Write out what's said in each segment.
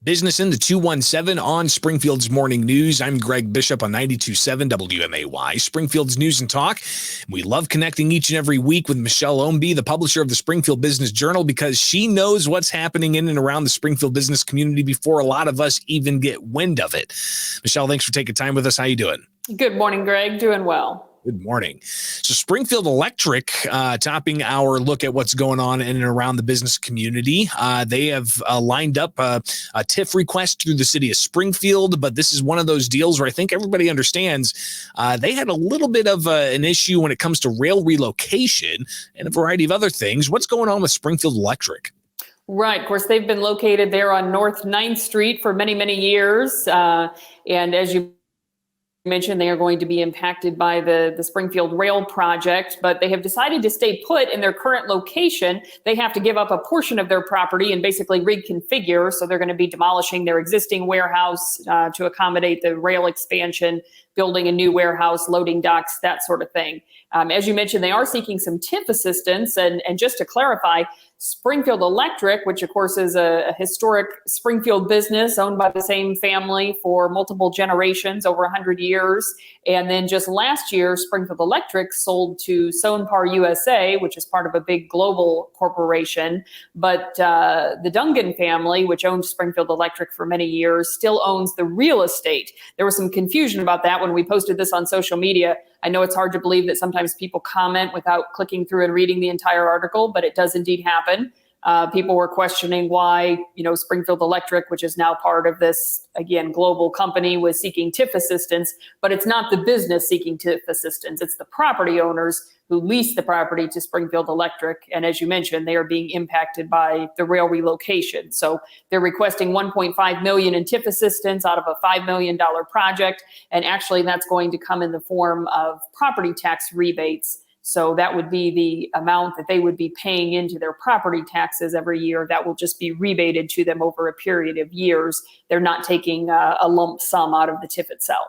Business in the 217 on Springfield's Morning News. I'm Greg Bishop on 92.7 WMAY, Springfield's News and Talk. We love connecting each and every week with Michelle Ownbey, the publisher of the Springfield Business Journal, because she knows what's happening in and around the Springfield business community before a lot of us even get wind of it. Michelle, thanks for taking time with us. How you doing? Good morning, Greg. Doing well. Good morning. So Springfield Electric, topping our look at what's going on in and around the business community. They have lined up a TIF request through the city of Springfield, but this is one of those deals where I think everybody understands they had a little bit of an issue when it comes to rail relocation and a variety of other things. What's going on with Springfield Electric? Right. Of course, they've been located there on North 9th Street for many, many years. And as you mentioned, they are going to be impacted by the Springfield Rail project, but they have decided to stay put in their current location. They have to give up a portion of their property and basically reconfigure. So they're going to be demolishing their existing warehouse to accommodate the rail expansion, building a new warehouse, loading docks, that sort of thing. As you mentioned, they are seeking some TIF assistance. And just to clarify, Springfield Electric, which of course is a historic Springfield business owned by the same family for multiple generations, over 100 years. And then just last year, Springfield Electric sold to Sonepar USA, which is part of a big global corporation. But the Dungan family, which owned Springfield Electric for many years, still owns the real estate. There was some confusion about that when we posted this on social media. I know it's hard to believe that sometimes people comment without clicking through and reading the entire article, but it does indeed happen. People were questioning why, Springfield Electric, which is now part of this, again, global company, was seeking TIF assistance, but it's not the business seeking TIF assistance. It's the property owners who lease the property to Springfield Electric. And as you mentioned, they are being impacted by the rail relocation. So they're requesting $1.5 million in TIF assistance out of a $5 million project. And actually, that's going to come in the form of property tax rebates. So that would be the amount that they would be paying into their property taxes every year. That will just be rebated to them over a period of years. They're not taking a lump sum out of the TIF itself.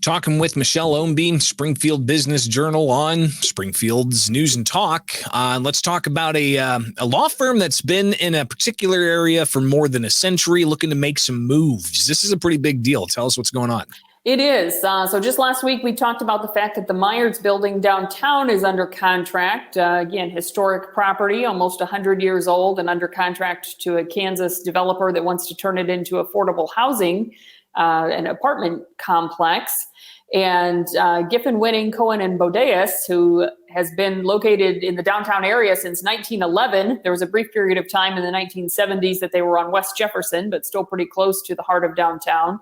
Talking with Michelle Ownbey, Springfield Business Journal on Springfield's News and Talk. Let's talk about a law firm that's been in a particular area for more than a century, looking to make some moves. This is a pretty big deal. Tell us what's going on. It is. So just last week, we talked about the fact that the Myers building downtown is under contract. Again, historic property, almost 100 years old, and under contract to a Kansas developer that wants to turn it into affordable housing, an apartment complex. And Giffen, Winning, Cohen, and Bodeas, who has been located in the downtown area since 1911. There was a brief period of time in the 1970s that they were on West Jefferson, but still pretty close to the heart of downtown.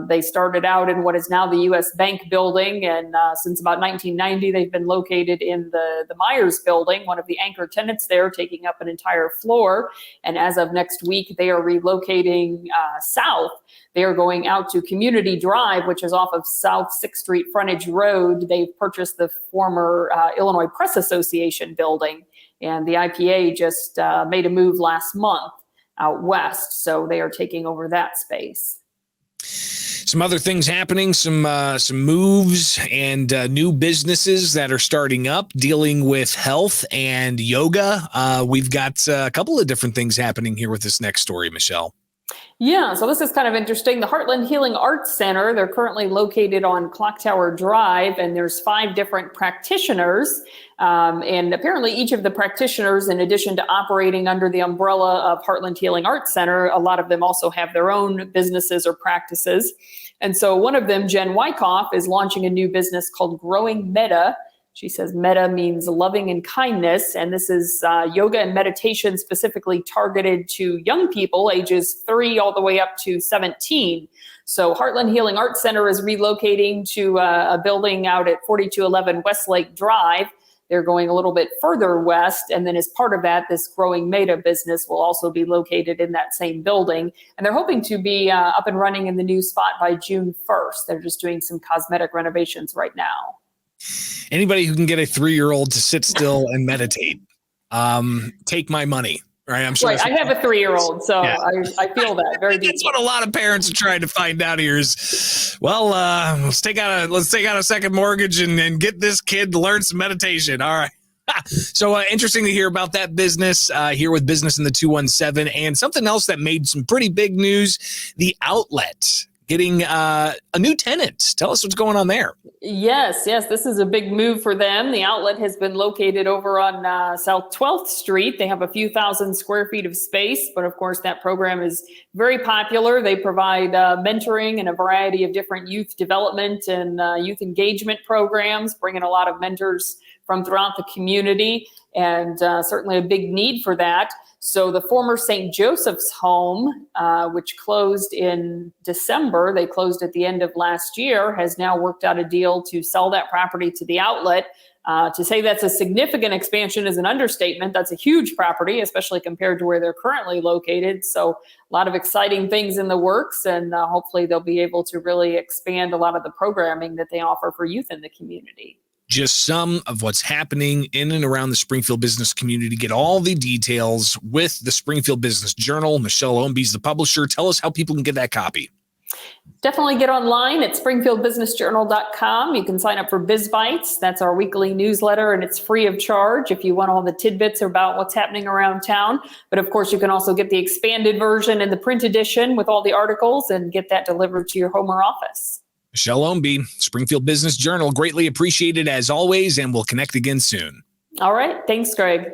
They started out in what is now the U.S. Bank building, and since about 1990, they've been located in the Myers building, one of the anchor tenants there, taking up an entire floor. And as of next week, they are relocating south. They are going out to Community Drive, which is off of South 6th Street Frontage Road. They've purchased the former Illinois Press Association building, and the IPA just made a move last month out west, so they are taking over that space. Some other things happening, some moves and new businesses that are starting up, dealing with health and yoga. We've got a couple of different things happening here with this next story, Michelle. Yeah, so this is kind of interesting. The Heartland Healing Arts Center, they're currently located on Clock Tower Drive, and there's 5 different practitioners. And apparently each of the practitioners, in addition to operating under the umbrella of Heartland Healing Arts Center, a lot of them also have their own businesses or practices. And so one of them, Jen Wyckoff, is launching a new business called Growing Meta. She says meta means loving and kindness, and this is yoga and meditation specifically targeted to young people ages 3 all the way up to 17. So Heartland Healing Arts Center is relocating to a building out at 4211 Westlake Drive. They're going a little bit further west, and then as part of that, this Growing Meta business will also be located in that same building. And they're hoping to be up and running in the new spot by June 1st. They're just doing some cosmetic renovations right now. Anybody who can get a 3-year-old to sit still and meditate, take my money. Right, I'm sure. Right, I have a 3-year-old, so yeah. I feel that very deeply. That's what a lot of parents are trying to find out here is, well, let's take out a second mortgage and get this kid to learn some meditation. All right. So interesting to hear about that business here with Business in the 217, and something else that made some pretty big news, the outlet getting a new tenant. Tell us what's going on there. Yes, this is a big move for them. The outlet has been located over on South 12th Street. They have a few thousand square feet of space, but of course that program is very popular. They provide mentoring and a variety of different youth development and youth engagement programs, bringing a lot of mentors from throughout the community, and certainly a big need for that. So the former St. Joseph's home, which closed in December, they closed at the end of last year, has now worked out a deal to sell that property to the outlet. To say that's a significant expansion is an understatement. That's a huge property, especially compared to where they're currently located. So a lot of exciting things in the works, and hopefully they'll be able to really expand a lot of the programming that they offer for youth in the community. Just some of what's happening in and around the Springfield business community. Get all the details with the Springfield Business Journal. Michelle Ownbey is the publisher. Tell us how people can get that copy. Definitely get online at springfieldbusinessjournal.com. You can sign up for Biz Bites. That's our weekly newsletter, and it's free of charge if you want all the tidbits about what's happening around town. But of course, you can also get the expanded version and the print edition with all the articles and get that delivered to your home or office. Michelle Ownbey, Springfield Business Journal, greatly appreciated as always, and we'll connect again soon. All right. Thanks, Greg.